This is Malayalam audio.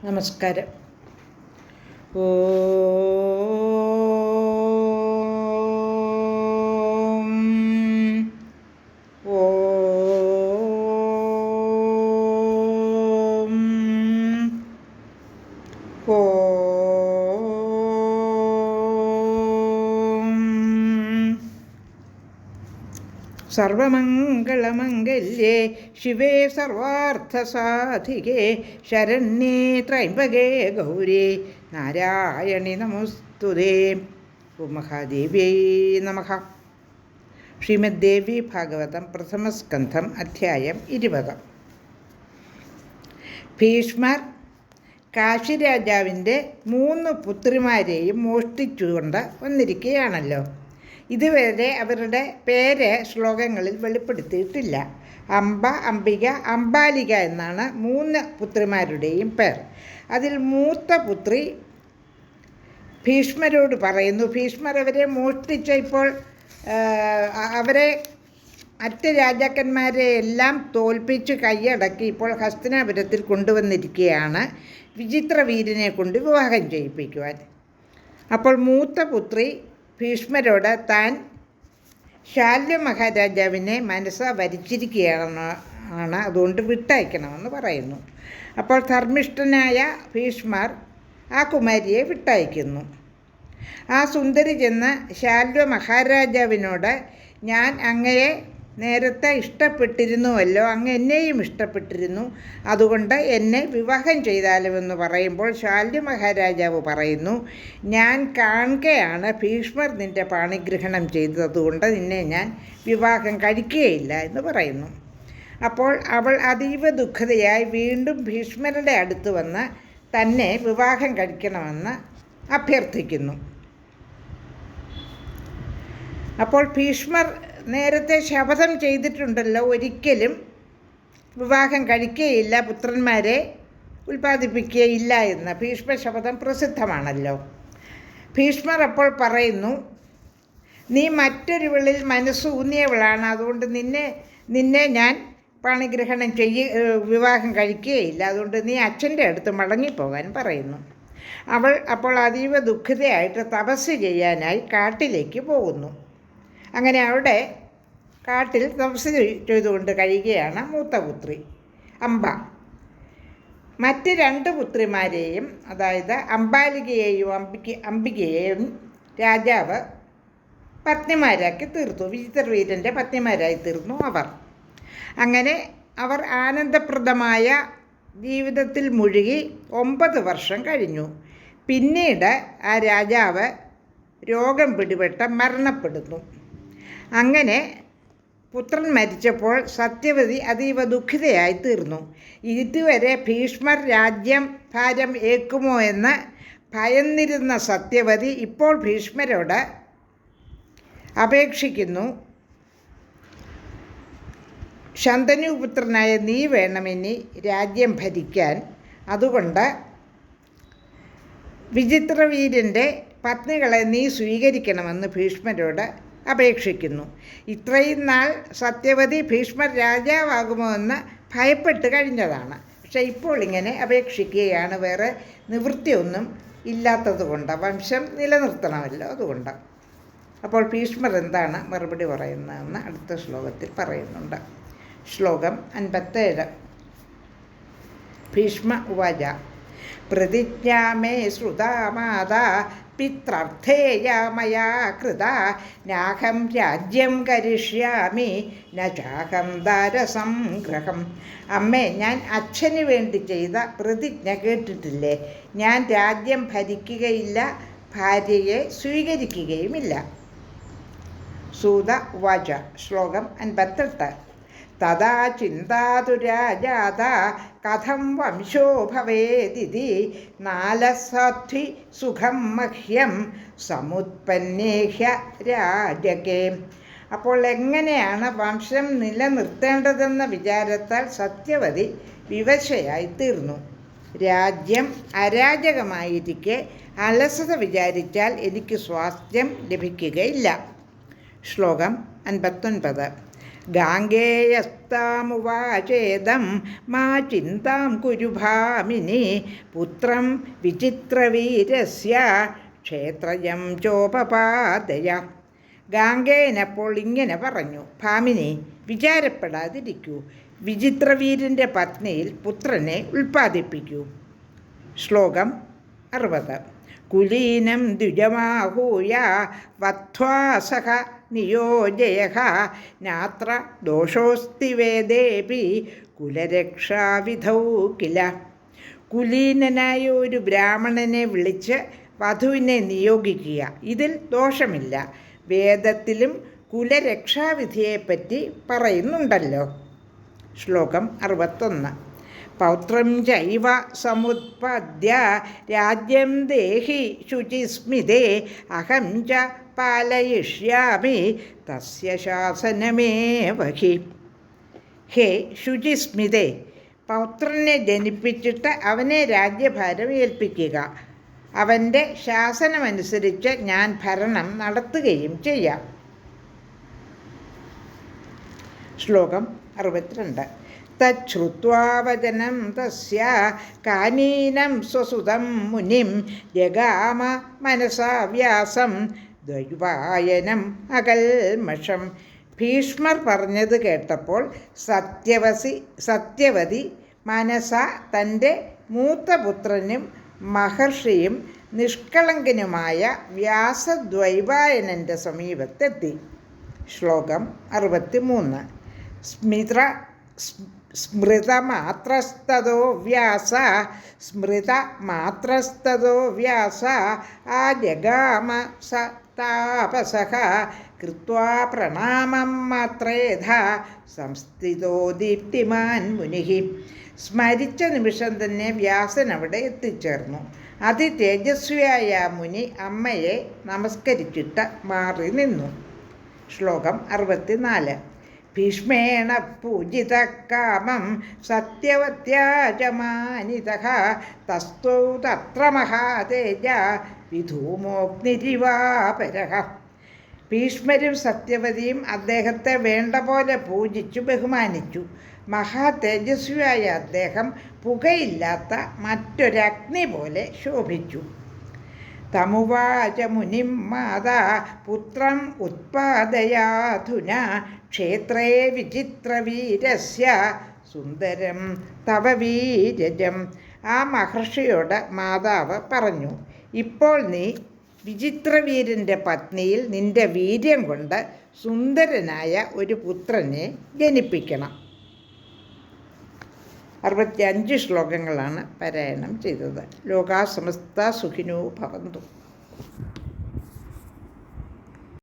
നമസ്കാരം. ഓം ഓം ഓം സർവമംഗളമംഗല്യേ ശിവേ സർവാർത്ഥസാധികേ ശരണ്യേ ത്രയംബകേ ഗൗരി നാരായണി നമോസ്തുതേ. ഓം മഹാദേവ്യൈ നമഃ. ശ്രീമദ് ദേവി ഭാഗവതം പ്രഥമസ്കന്ധം അധ്യായം 20. ഭീഷ്മർ കാശിരാജാവിൻ്റെ 3 പുത്രിമാരെയും മോഷ്ടിച്ചുകൊണ്ട് വന്നിരിക്കുകയാണല്ലോ. ഇതുവരെ അവരുടെ പേര് ശ്ലോകങ്ങളിൽ വെളിപ്പെടുത്തിയിട്ടില്ല. അംബ, അംബിക, അംബാലിക എന്നാണ് 3 പുത്രിമാരുടെയും പേർ. അതിൽ മൂത്ത പുത്രി ഭീഷ്മരോട് പറയുന്നു. ഭീഷ്മർ അവരെ മോഷ്ടിച്ച ഇപ്പോൾ അവരെ മറ്റ് രാജാക്കന്മാരെ എല്ലാം തോൽപ്പിച്ച് കൈയടക്കി ഇപ്പോൾ ഹസ്തിനാപുരത്തിൽ കൊണ്ടുവന്നിരിക്കുകയാണ് വിചിത്രവീരനെ കൊണ്ട് വിവാഹം ചെയ്യിപ്പിക്കുവാൻ. അപ്പോൾ മൂത്ത പുത്രി ഭീഷ്മരോട് താൻ ശാല്യ മഹാരാജാവിനെ മനസ്സാ വരിച്ചിരിക്കുകയാണ്, അതുകൊണ്ട് വിട്ടയക്കണമെന്ന് പറയുന്നു. അപ്പോൾ ധർമ്മിഷ്ഠനായ ഭീഷ്മർ ആ കുമാരിയെ വിട്ടയക്കുന്നു. ആ സുന്ദരി ചെന്ന് ശാല്യ മഹാരാജാവിനോട്, ഞാൻ അങ്ങയെ നേരത്തെ ഇഷ്ടപ്പെട്ടിരുന്നുവല്ലോ, അങ്ങ് എന്നെയും ഇഷ്ടപ്പെട്ടിരുന്നു, അതുകൊണ്ട് എന്നെ വിവാഹം ചെയ്താലുമെന്ന് പറയുമ്പോൾ ശാല്യ മഹാരാജാവ് പറയുന്നു, ഞാൻ കാണുകയാണ് ഭീഷ്മർ നിൻ്റെ പാണിഗ്രഹണം ചെയ്തതുകൊണ്ട് നിന്നെ ഞാൻ വിവാഹം കഴിക്കുകയില്ല എന്ന് പറയുന്നു. അപ്പോൾ അവൾ അതീവ ദുഃഖിതയായി വീണ്ടും ഭീഷ്മരുടെ അടുത്ത് വന്ന് തന്നെ വിവാഹം കഴിക്കണമെന്ന് അഭ്യർത്ഥിക്കുന്നു. അപ്പോൾ ഭീഷ്മർ നേരത്തെ ശപഥം ചെയ്തിട്ടുണ്ടല്ലോ, ഒരിക്കലും വിവാഹം കഴിക്കുകയില്ല, പുത്രന്മാരെ ഉൽപ്പാദിപ്പിക്കുകയില്ല എന്ന്. ഭീഷ്മ ശപഥം പ്രസിദ്ധമാണല്ലോ. ഭീഷ്മർ അപ്പോൾ പറയുന്നു, നീ മറ്റൊരുവളിൽ മനസ്സൂന്നിയവളാണ്, അതുകൊണ്ട് നിന്നെ ഞാൻ പാണിഗ്രഹണം വിവാഹം കഴിക്കുകയില്ല, അതുകൊണ്ട് നീ അച്ഛൻ്റെ അടുത്ത് മടങ്ങിപ്പോകാൻ പറയുന്നു. അവൾ അപ്പോൾ അതീവ ദുഃഖിതയായിട്ട് തപസ് ചെയ്യാനായി കാട്ടിലേക്ക് പോകുന്നു. അങ്ങനെ അവിടെ കാട്ടിൽ തപസ് ചെയ്തുകൊണ്ട് കഴിയുകയാണ് മൂത്ത പുത്രി അംബ. മറ്റ് 2 പുത്രിമാരെയും, അതായത് അംബാലികയെയും അംബികയെയും രാജാവ് പത്നിമാരാക്കി തീർത്തു. വിചിത്രവീരൻ്റെ പത്നിമാരായി തീർന്നു അവർ. അങ്ങനെ അവർ ആനന്ദപ്രദമായ ജീവിതത്തിൽ മുഴുകി 9 വർഷം കഴിഞ്ഞു. പിന്നീട് ആ രാജാവ് രോഗം പിടിപെട്ട് മരണപ്പെടുന്നു. അങ്ങനെ പുത്രൻ മരിച്ചപ്പോൾ സത്യവതി അതീവ ദുഃഖിതയായി തീർന്നു. ഇതുവരെ ഭീഷ്മർ രാജ്യം ഭാരം ഏൽക്കുമോ എന്ന് ഭയന്നിരുന്ന സത്യവതി ഇപ്പോൾ ഭീഷ്മരോട് അപേക്ഷിക്കുന്നു, ശന്തനുപുത്രനായ നീ വേണമെനി രാജ്യം ഭരിക്കാൻ, അതുകൊണ്ട് വിചിത്രവീരൻ്റെ പത്നികളെ നീ സ്വീകരിക്കണമെന്ന് ഭീഷ്മരോട് അപേക്ഷിക്കുന്നു. ഇത്രയും നാൾ സത്യവതി ഭീഷ്മർ രാജാവാകുമോ എന്ന് ഭയപ്പെട്ട് കഴിഞ്ഞതാണ്. പക്ഷേ ഇപ്പോൾ ഇങ്ങനെ അപേക്ഷിക്കുകയാണ്, വേറെ നിവൃത്തിയൊന്നും ഇല്ലാത്തത് കൊണ്ട്, വംശം നിലനിർത്തണമല്ലോ, അതുകൊണ്ട്. അപ്പോൾ ഭീഷ്മർ എന്താണ് മറുപടി പറയുന്നതെന്ന് അടുത്ത ശ്ലോകത്തിൽ പറയുന്നുണ്ട്. ശ്ലോകം 57. ഭീഷ്മ ഉവാച പ്രതിജ്ഞാ മേ ശ്രുതാ മാതാ പിത്രർത്ഥേയ മയാ കൃത നാഹം രാജ്യം കരിഷ്യാമി ന ചാഹം ദാരസംഗ്രഹം. അമ്മേ, ഞാൻ അച്ഛന് വേണ്ടി ചെയ്ത പ്രതിജ്ഞ കേട്ടിട്ടില്ലേ? ഞാൻ രാജ്യം ഭരിക്കുകയില്ല, ഭാര്യയെ സ്വീകരിക്കുകയുമില്ല. സൂത ഉവാച. ശ്ലോകം 58. തഥാ ചിന്താതു രാജാത കഥം വംശോ ഭവേദിതി നാലസധ്വി സുഖം മഹ്യം സമുത്പന്നേഹ്യ രാജകേ. അപ്പോൾ എങ്ങനെയാണ് വംശം നിലനിർത്തേണ്ടതെന്ന വിചാരത്താൽ സത്യവതി വിവശയായി തീർന്നു. രാജ്യം അരാജകമായിരിക്കെ അലസത വിചാരിച്ചാൽ എനിക്ക് സ്വാസ്ഥ്യം ലഭിക്കുകയില്ല. ശ്ലോകം 59. ഗാംഗേയസ്താമുവാചേദം മാ ചിന്താം കുരു ഭാമിനി പുത്രം വിചിത്രവീരസ്യ ക്ഷേത്രയം ചോപപാദയ. ഗാംഗേയനപ്പോൾ ഇങ്ങനെ പറഞ്ഞു: ഭാമിനി, വിചാരപ്പെടാതിരിക്കൂ. വിചിത്രവീരൻ്റെ പത്നിയിൽ പുത്രനെ ഉൽപ്പാദിപ്പിക്കൂ. ശ്ലോകം 60. കുലീനം ദ്വിജമാഹൂയ വധ്വാ സഹ നിയോജയഃ നാത്ര ദോഷോസ്തി വേദേപി കുലരക്ഷാവിധൗ കില. കുലീനനായ ഒരു ബ്രാഹ്മണനെ വിളിച്ച് വധുവിനെ നിയോഗിക്കുക. ഇതിൽ ദോഷമില്ല. വേദത്തിലും കുലരക്ഷാവിധിയെപ്പറ്റി പറയുന്നുണ്ടല്ലോ. ശ്ലോകം 61. പൗത്രം ചൈവ സമുത്പദ്യ രാജ്യം ദേഹി ശുചിസ്മിതേ അഹം ച പാലയിഷ്യാമി തസ്യ ശാസനമേവ ഹി. ഹേ ശുചിസ്മിതേ, പൗത്രനെ ജനിപ്പിച്ചിട്ട് അവനെ രാജ്യഭാരം ഏൽപ്പിക്കുക. അവൻ്റെ ശാസനമനുസരിച്ച് ഞാൻ ഭരണം നടത്തുകയും ചെയ്യാം. ശ്ലോകം 62. തച്ഛ്രുത്വാ വചനം തസ്യ കാനീനം സ്വസുതം മുനിം ജഗാമ മനസാ വ്യാസം ദ്വൈപായനം അകൽമഷം. ഭീഷ്മർ പറഞ്ഞത് കേട്ടപ്പോൾ സത്യവതി മനസ തൻ്റെ മൂത്തപുത്രനും മഹർഷിയും നിഷ്കളങ്കനുമായ വ്യാസദ്വൈപായനൻ്റെ സമീപത്തെത്തി. ശ്ലോകം 63. സ്മൃതമാത്രസ്തതോ വ്യാസ ആജഗാമ സ താപസഃ കൃത്വാ പ്രണാമം മാത്രേധ സംസ്ഥിതോ ദീപ്തിമാൻ മുനിഃ. സ്മരിച്ച നിമിഷം തന്നെ വ്യാസൻ അവിടെ എത്തിച്ചേർന്നു. അതിതേജസ്വിയായ മുനി അമ്മയെ നമസ്കരിച്ചിട്ട് മാറി നിന്നു. ശ്ലോകം 64. ഭീഷ്മേണ പൂജിത കാമം സത്യവത്യാചമാനിതഃ തസ്തൗ തത്ര മഹാതേജ വിധൂമോഗ്നിരിവാപരഃ. ഭീഷ്മരും സത്യവതിയും അദ്ദേഹത്തെ വേണ്ട പോലെ പൂജിച്ചു ബഹുമാനിച്ചു. മഹാതേജസ്വിയായ അദ്ദേഹം പുകയില്ലാത്ത മറ്റൊരഗ്നി പോലെ ശോഭിച്ചു. തമുവാച മുനിം മാതാ പുത്രം ഉത്പാദയാധുന ക്ഷേത്രേ വിചിത്രവീരസ്യ സുന്ദരം തവ വീരജം. ആ മഹർഷിയോട് മാതാവ് പറഞ്ഞു: ഇപ്പോൾ നീ വിചിത്രവീരൻ്റെ പത്നിയിൽ നിന്റെ വീര്യം കൊണ്ട് സുന്ദരനായ ഒരു പുത്രനെ ജനിപ്പിക്കണം. 65 ശ്ലോകങ്ങളാണ് പാരായണം ചെയ്തത്. ലോകാ സമസ്ത സുഖിനോ ഭവന്തു.